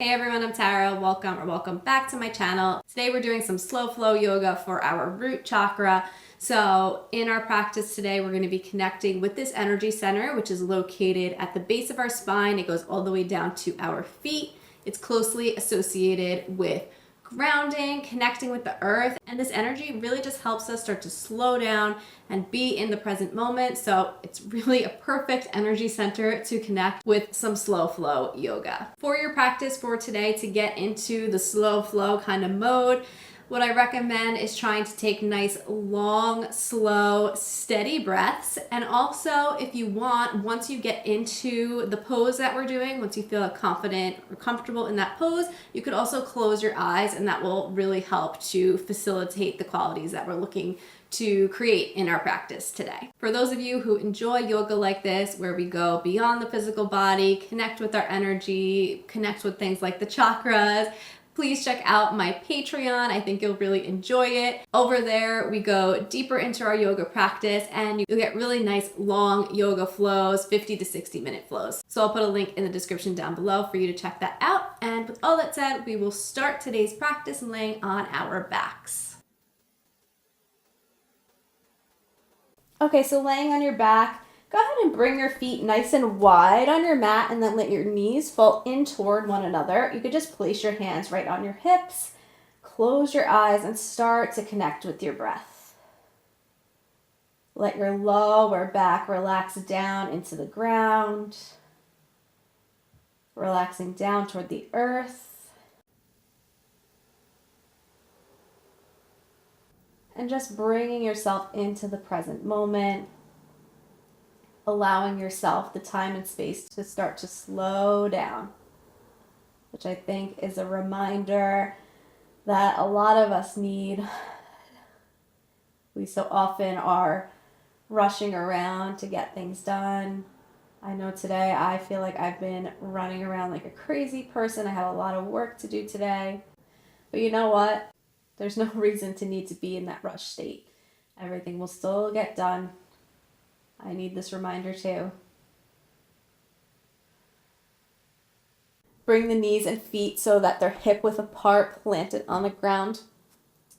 Hey everyone, I'm Tara. Welcome back to my channel. Today we're doing some slow flow yoga for our root chakra. So in our practice today, we're going to be connecting with this energy center, which is located at the base of our spine. It goes all the way down to our feet. It's closely associated with grounding, connecting with the earth, and this energy really just helps us start to slow down and be in the present moment. So it's really a perfect energy center to connect with some slow flow yoga. For your practice for today, to get into the slow flow kind of mode, what I recommend is trying to take nice, long, slow, steady breaths. And also, if you want, once you get into the pose that we're doing, once you feel confident or comfortable in that pose, you could also close your eyes, and that will really help to facilitate the qualities that we're looking to create in our practice today. For those of you who enjoy yoga like this, where we go beyond the physical body, connect with our energy, connect with things like the chakras, please check out my Patreon. I think you'll really enjoy it. Over there, we go deeper into our yoga practice and you'll get really nice long yoga flows, 50 to 60 minute flows. So I'll put a link in the description down below for you to check that out. And with all that said, we will start today's practice laying on our backs. Okay, so laying on your back, go ahead and bring your feet nice and wide on your mat and then let your knees fall in toward one another. You could just place your hands right on your hips, close your eyes, and start to connect with your breath. Let your lower back relax down into the ground, relaxing down toward the earth. And just bringing yourself into the present moment, allowing yourself the time and space to start to slow down, which I think is a reminder that a lot of us need. We so often are rushing around to get things done. I know today I feel like I've been running around like a crazy person. I have a lot of work to do today. But you know what? There's no reason to need to be in that rush state. Everything will still get done. I need this reminder too. Bring the knees and feet so that they're hip width apart, planted on the ground.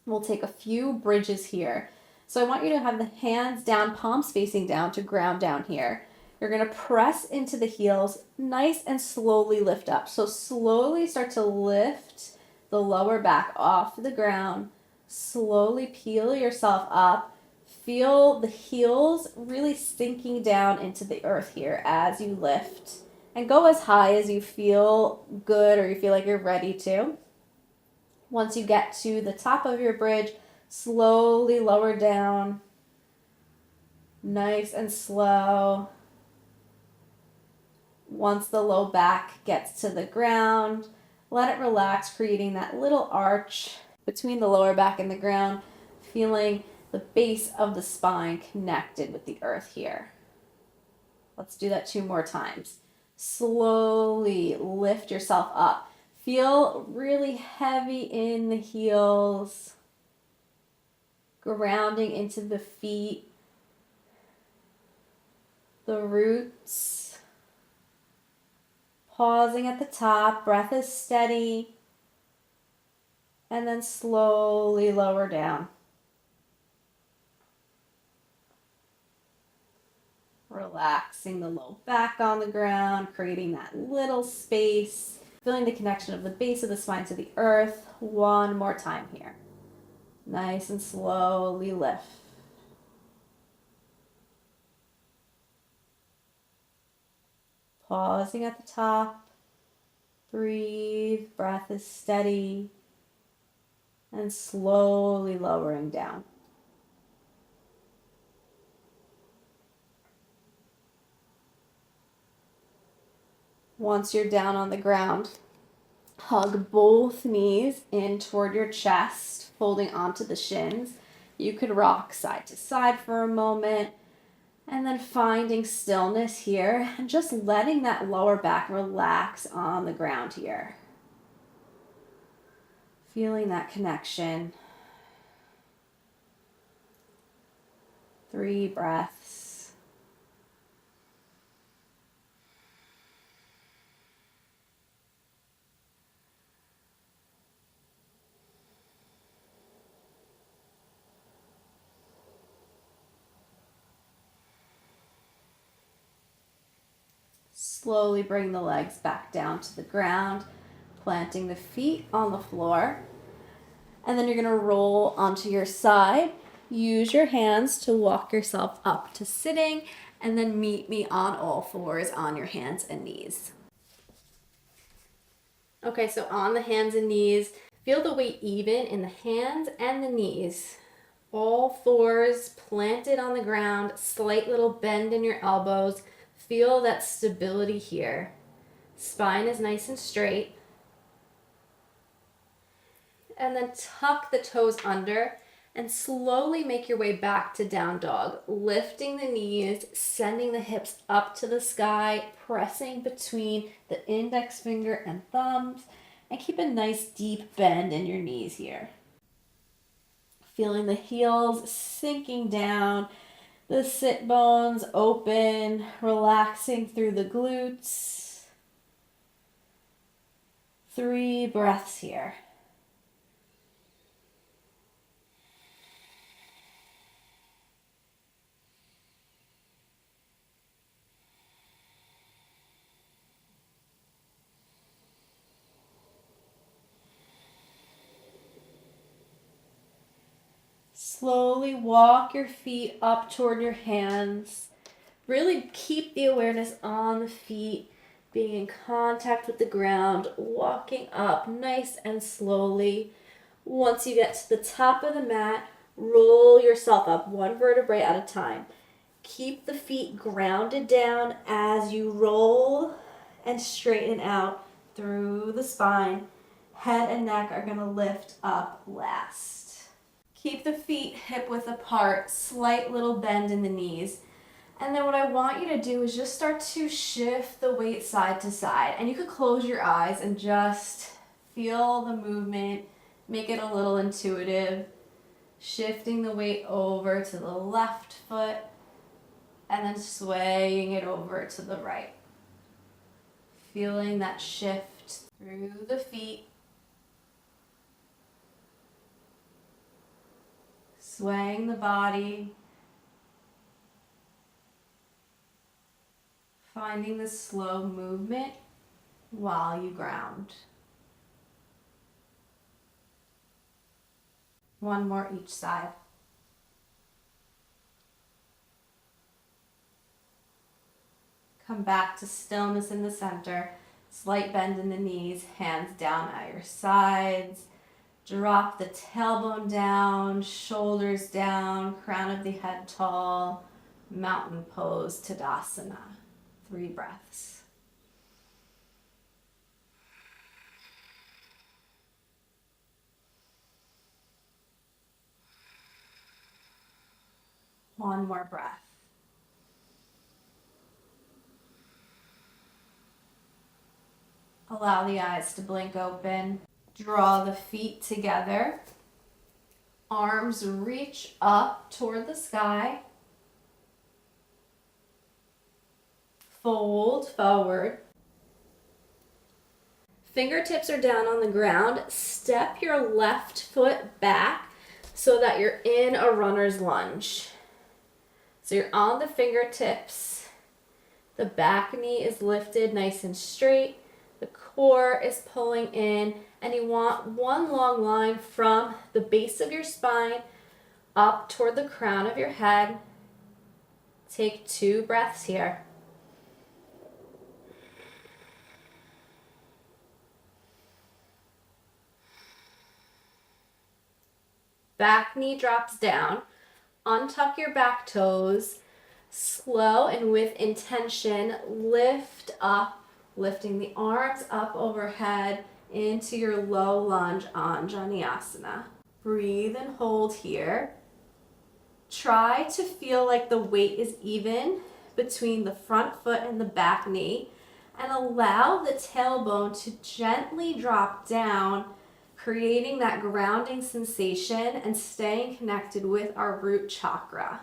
We'll take a few bridges here. So I want you to have the hands down, palms facing down to ground down here. You're going to press into the heels, nice and slowly lift up. So slowly start to lift the lower back off the ground. Slowly peel yourself up. Feel the heels really sinking down into the earth here as you lift. And go as high as you feel good or you feel like you're ready to. Once you get to the top of your bridge, slowly lower down. Nice and slow. Once the low back gets to the ground, let it relax, creating that little arch between the lower back and the ground, feeling the base of the spine connected with the earth here. Let's do that 2 more times. Slowly lift yourself up. Feel really heavy in the heels, grounding into the feet, the roots. Pausing at the top, breath is steady, and then slowly lower down. Relaxing the low back on the ground, creating that little space, feeling the connection of the base of the spine to the earth. 1 more time here. Nice and slowly lift. Pausing at the top, breathe, breath is steady, and slowly lowering down. Once you're down on the ground, hug both knees in toward your chest, folding onto the shins. You could rock side to side for a moment. And then finding stillness here and just letting that lower back relax on the ground here. Feeling that connection. 3 breaths. Slowly bring the legs back down to the ground, planting the feet on the floor. And then you're going to roll onto your side. Use your hands to walk yourself up to sitting, and then meet me on all fours on your hands and knees. Okay, so on the hands and knees, feel the weight even in the hands and the knees. All fours planted on the ground, slight little bend in your elbows. Feel that stability here. Spine is nice and straight. And then tuck the toes under and slowly make your way back to down dog, lifting the knees, sending the hips up to the sky, pressing between the index finger and thumbs, and keep a nice deep bend in your knees here. Feeling the heels sinking down, the sit bones open, relaxing through the glutes. 3 breaths here. Slowly walk your feet up toward your hands. Really keep the awareness on the feet, being in contact with the ground, walking up nice and slowly. Once you get to the top of the mat, roll yourself up 1 vertebrae at a time. Keep the feet grounded down as you roll and straighten out through the spine. Head and neck are going to lift up last. Keep the feet hip width apart, slight little bend in the knees. And then what I want you to do is just start to shift the weight side to side. And you could close your eyes and just feel the movement, make it a little intuitive. Shifting the weight over to the left foot and then swaying it over to the right. Feeling that shift through the feet. Swaying the body. Finding the slow movement while you ground. 1 more each side. Come back to stillness in the center. Slight bend in the knees, hands down at your sides. Drop the tailbone down, shoulders down, crown of the head tall. Mountain pose, Tadasana. 3 breaths. One more breath. Allow the eyes to blink open. Draw the feet together. Arms reach up toward the sky. Fold forward. Fingertips are down on the ground. Step your left foot back so that you're in a runner's lunge. So you're on the fingertips. The back knee is lifted nice and straight. The core is pulling in, and you want 1 long line from the base of your spine up toward the crown of your head. Take 2 breaths here. Back knee drops down. Untuck your back toes. Slow and with intention, lift up, lifting the arms up overhead into your low lunge Anjaneyasana. Breathe and hold here. Try to feel like the weight is even between the front foot and the back knee, and allow the tailbone to gently drop down, creating that grounding sensation and staying connected with our root chakra.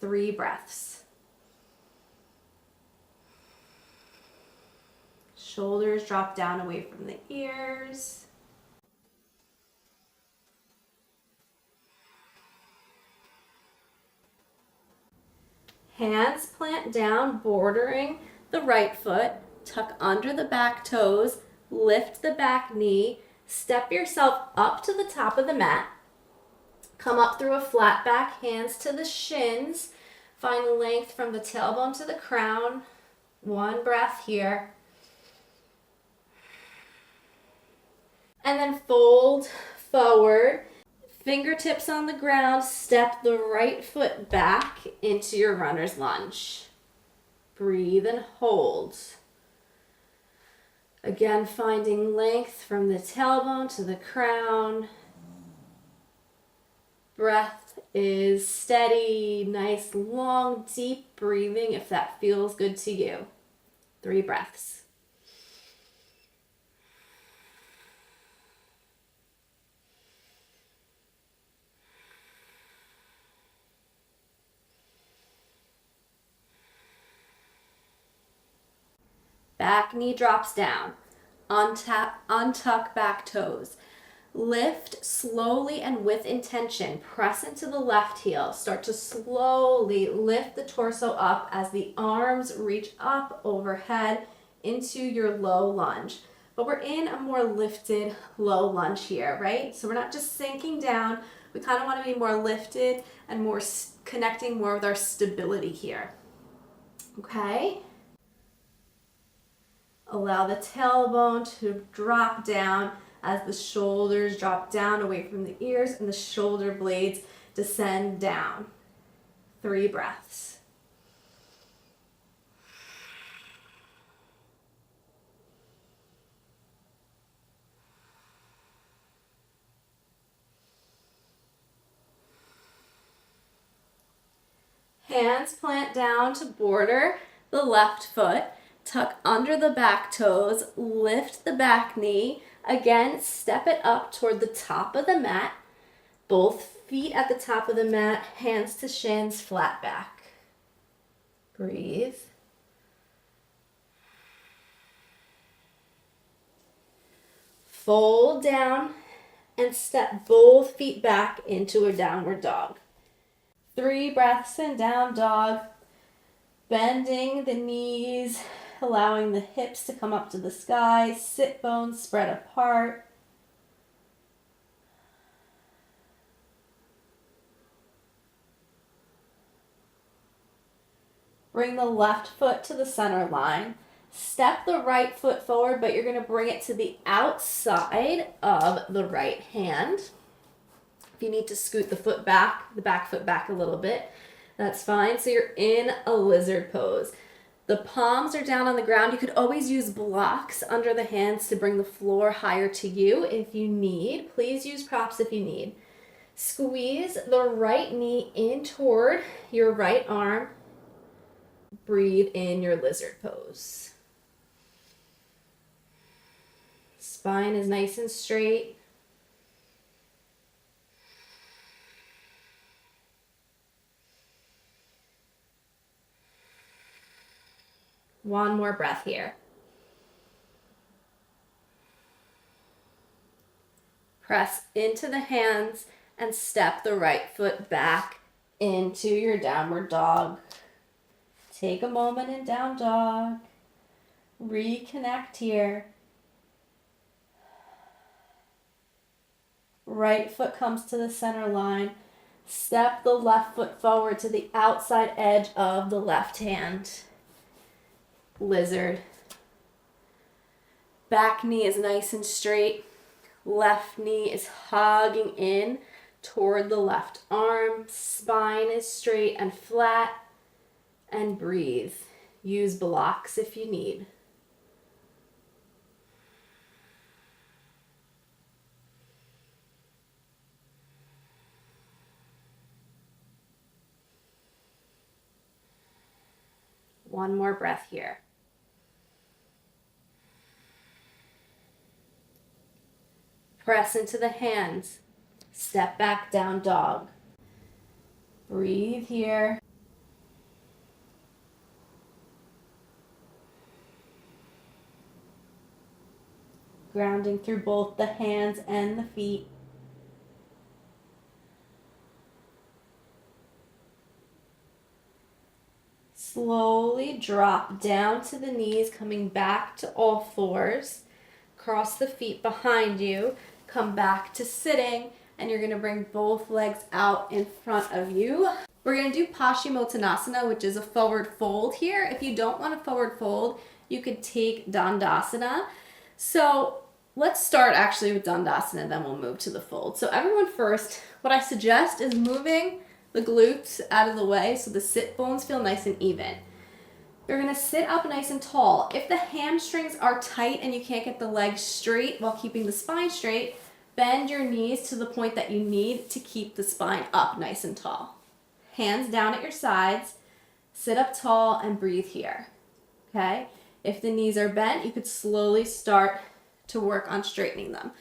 3 breaths. Shoulders drop down away from the ears. Hands plant down, bordering the right foot, tuck under the back toes, lift the back knee, step yourself up to the top of the mat, come up through a flat back, hands to the shins, find length from the tailbone to the crown. One breath here. And then fold forward, fingertips on the ground, step the right foot back into your runner's lunge. Breathe and hold. Again, finding length from the tailbone to the crown. Breath is steady, nice, long, deep breathing if that feels good to you. 3 breaths. Back knee drops down. Untuck back toes. Lift slowly and with intention. Press into the left heel. Start to slowly lift the torso up as the arms reach up overhead into your low lunge. But we're in a more lifted low lunge here, right? So we're not just sinking down. We kind of want to be more lifted and more connecting more with our stability here. Okay? Allow the tailbone to drop down as the shoulders drop down away from the ears and the shoulder blades descend down. 3 breaths. Hands plant down to border the left foot. Tuck under the back toes, lift the back knee. Again, step it up toward the top of the mat. Both feet at the top of the mat, hands to shins, flat back. Breathe. Fold down and step both feet back into a downward dog. 3 breaths in down dog. Bending the knees, allowing the hips to come up to the sky, sit bones spread apart. Bring the left foot to the center line. Step the right foot forward, but you're going to bring it to the outside of the right hand. If you need to scoot the back foot back a little bit, that's fine. So you're in a lizard pose. The palms are down on the ground. You could always use blocks under the hands to bring the floor higher to you if you need. Please use props if you need. Squeeze the right knee in toward your right arm. Breathe in your lizard pose. Spine is nice and straight. One more breath here. Press into the hands and step the right foot back into your downward dog. Take a moment in down dog. Reconnect here. Right foot comes to the center line. Step the left foot forward to the outside edge of the left hand. Lizard. Back knee is nice and straight. Left knee is hugging in toward the left arm. Spine is straight and flat. And breathe. Use blocks if you need. One more breath here. Press into the hands. Step back, down dog. Breathe here. Grounding through both the hands and the feet. Slowly drop down to the knees, coming back to all fours. Cross the feet behind you, come back to sitting, and you're gonna bring both legs out in front of you. We're gonna do Paschimottanasana, which is a forward fold here. If you don't want a forward fold, you could take Dandasana. So let's start actually with Dandasana, then we'll move to the fold. So everyone first, what I suggest is moving the glutes out of the way so the sit bones feel nice and even. You're gonna sit up nice and tall. If the hamstrings are tight and you can't get the legs straight while keeping the spine straight, bend your knees to the point that you need to keep the spine up nice and tall. Hands down at your sides, sit up tall and breathe here, okay? If the knees are bent, you could slowly start to work on straightening them.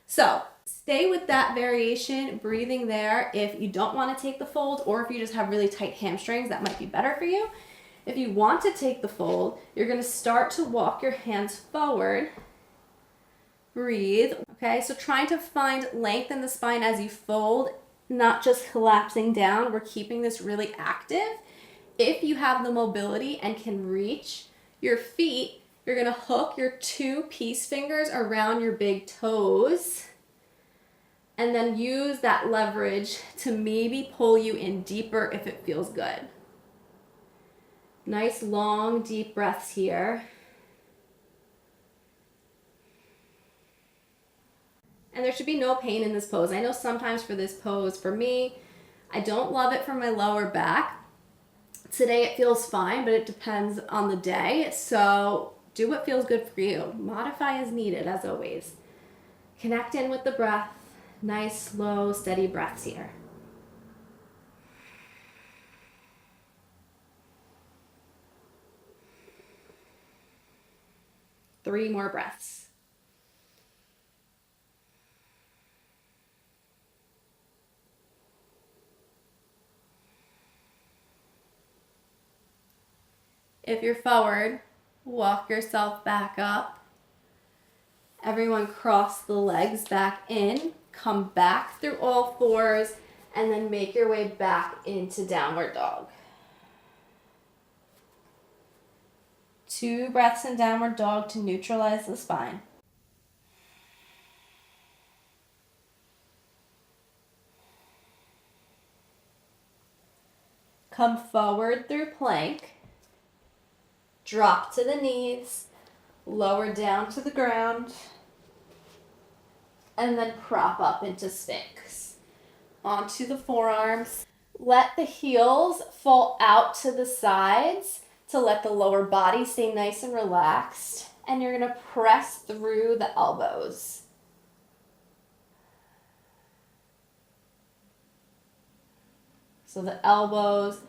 So stay with that variation, breathing there. If you don't want to take the fold, or if you just have really tight hamstrings, that might be better for you. If you want to take the fold, you're going to start to walk your hands forward. Breathe, okay? So trying to find length in the spine as you fold, not just collapsing down. We're keeping this really active. If you have the mobility and can reach your feet, you're going to hook your 2 peace fingers around your big toes and then use that leverage to maybe pull you in deeper if it feels good. Nice long deep breaths here. And there should be no pain in this pose. I know sometimes for this pose, for me, I don't love it for my lower back. Today it feels fine, but it depends on the day. So do what feels good for you. Modify as needed, as always. Connect in with the breath. Nice, slow, steady breaths here. Three more breaths. If you're forward, walk yourself back up. Everyone cross the legs back in, come back through all fours, and then make your way back into downward dog. 2 breaths in downward dog to neutralize the spine. Come forward through plank. Drop to the knees, lower down to the ground, and then prop up into Sphinx. Onto the forearms. Let the heels fall out to the sides to let the lower body stay nice and relaxed. And you're gonna press through the elbows. So the elbows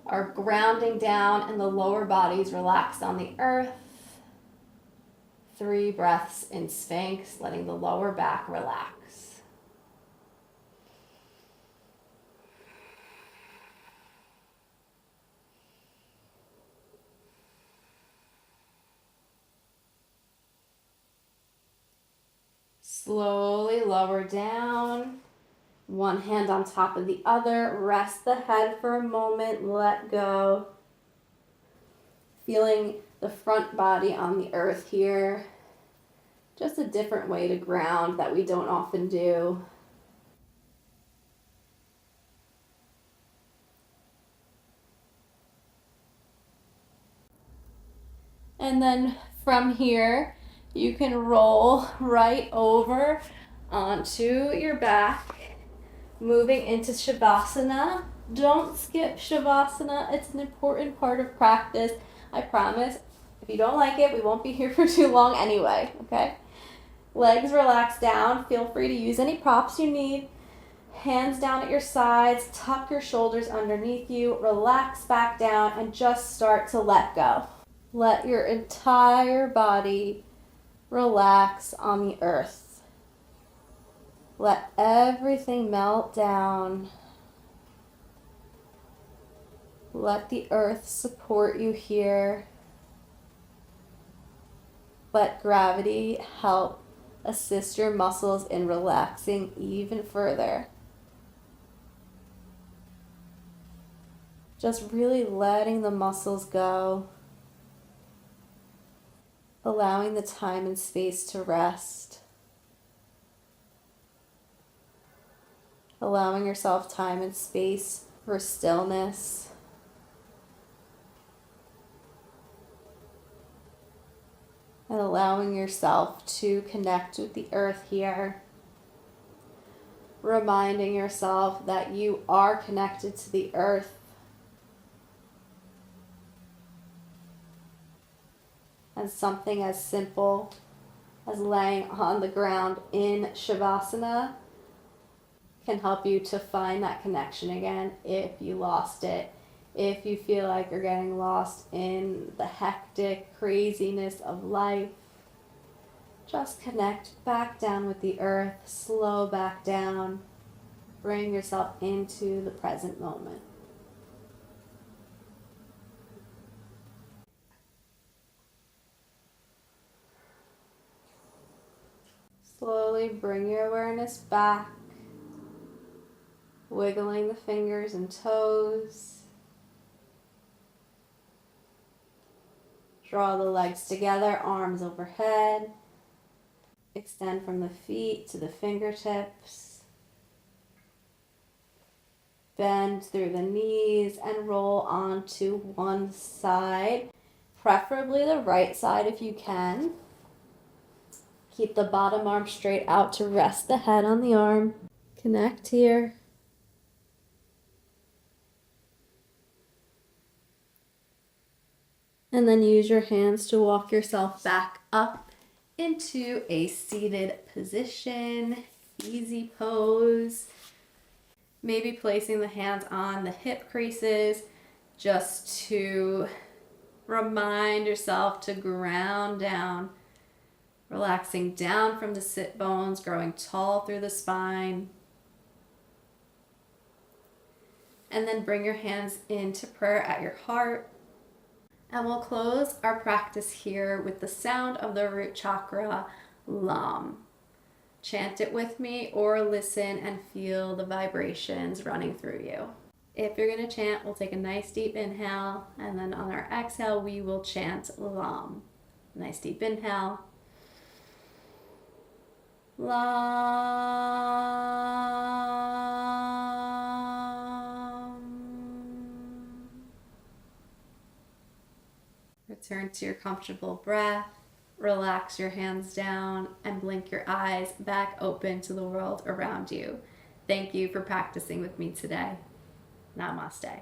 are grounding down and the lower body's relaxed on the earth. 3 breaths in Sphinx, letting the lower back relax. Slowly lower down. One hand on top of the other. Rest the head for a moment. Let go. Feeling the front body on the earth here. Just a different way to ground that we don't often do. And then from here, you can roll right over onto your back. Moving into Shavasana. Don't skip Shavasana. It's an important part of practice. I promise. If you don't like it, we won't be here for too long anyway, okay? Legs relax down. Feel free to use any props you need. Hands down at your sides. Tuck your shoulders underneath you. Relax back down and just start to let go. Let your entire body relax on the earth. Let everything melt down. Let the earth support you here. Let gravity help assist your muscles in relaxing even further. Just really letting the muscles go, allowing the time and space to rest, allowing yourself time and space for stillness. And allowing yourself to connect with the earth here. Reminding yourself that you are connected to the earth. And something as simple as laying on the ground in Shavasana can help you to find that connection again if you lost it. If you feel like you're getting lost in the hectic craziness of life, just connect back down with the earth, slow back down, bring yourself into the present moment. Slowly bring your awareness back, wiggling the fingers and toes. Draw the legs together, arms overhead. Extend from the feet to the fingertips. Bend through the knees and roll onto one side, preferably the right side if you can. Keep the bottom arm straight out to rest the head on the arm. Connect here. And then use your hands to walk yourself back up into a seated position. Easy pose. Maybe placing the hands on the hip creases just to remind yourself to ground down. Relaxing down from the sit bones, growing tall through the spine. And then bring your hands into prayer at your heart. And we'll close our practice here with the sound of the root chakra, Lam. Chant it with me or listen and feel the vibrations running through you. If you're going to chant, we'll take a nice deep inhale, and then on our exhale, we will chant Lam. Nice deep inhale. Lam. Return to your comfortable breath. Relax your hands down and blink your eyes back open to the world around you. Thank you for practicing with me today. Namaste.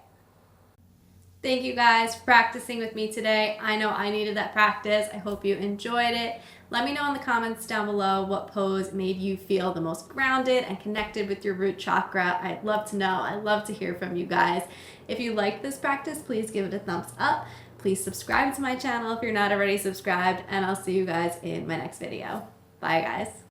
Thank you guys for practicing with me today. I know I needed that practice. I hope you enjoyed it. Let me know in the comments down below what pose made you feel the most grounded and connected with your root chakra. I'd love to know. I'd love to hear from you guys. If you liked this practice, please give it a thumbs up. Please subscribe to my channel if you're not already subscribed, and I'll see you guys in my next video. Bye, guys.